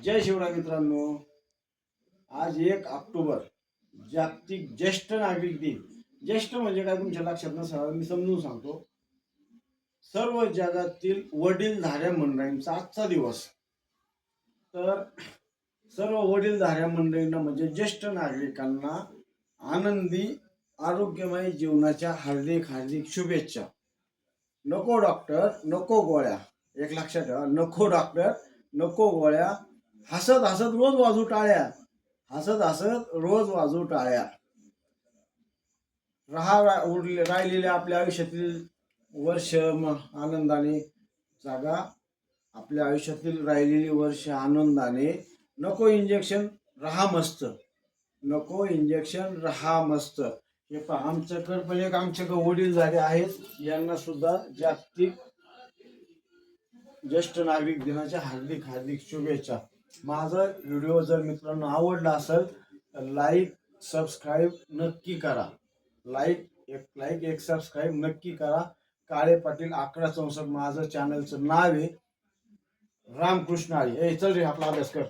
जय शिवराय मित्रांनो, आज 1 ऑक्टोबर जागतिक ज्येष्ठ नागरिक दिन। ज्येष्ठ म्हणजे काय तुमच्या लक्षात नसावं, मी समजून सांगतो। सर्व जगातील वडीलधाऱ्या मंडळींचा आजचा दिवस। तर सर्व वडीलधाऱ्या मंडळींना म्हणजे ज्येष्ठ नागरिकांना आनंदी आरोग्यमय जीवनाच्या हार्दिक हार्दिक शुभेच्छा। नको डॉक्टर नको गोळ्या, एक लक्षात ठेवा, नको डॉक्टर नको गोळ्या, हसत हसत रोज वाजू टाळ्या, हसत हसत रोज वाजू टाळ्या। राहिलेले आपल्या आयुष्यातील वर्ष आनंदाने जागा, आपल्या आयुष्यातील राहिलेली वर्ष आनंदाने। नको इंजेक्शन, रहा मस्त, नको इंजेक्शन, रहा मस्त। हे पहा, आमच्याकडे पण एक आमच्याकडे वडील झाले आहेत, यांना सुद्धा जागतिक ज्येष्ठ नागरिक दिनाच्या हार्दिक हार्दिक शुभेच्छा। माझा व्हिडिओ जर मित्रांनो आवडला असेल तर लाईक सबस्क्राईब नक्की करा। लाईक सबस्क्राईब नक्की करा। काळे पाटील 1164 माझं चॅनलचं नाव आहे। रामकृष्ण हरी। चल रे, आपला अभ्यास कर।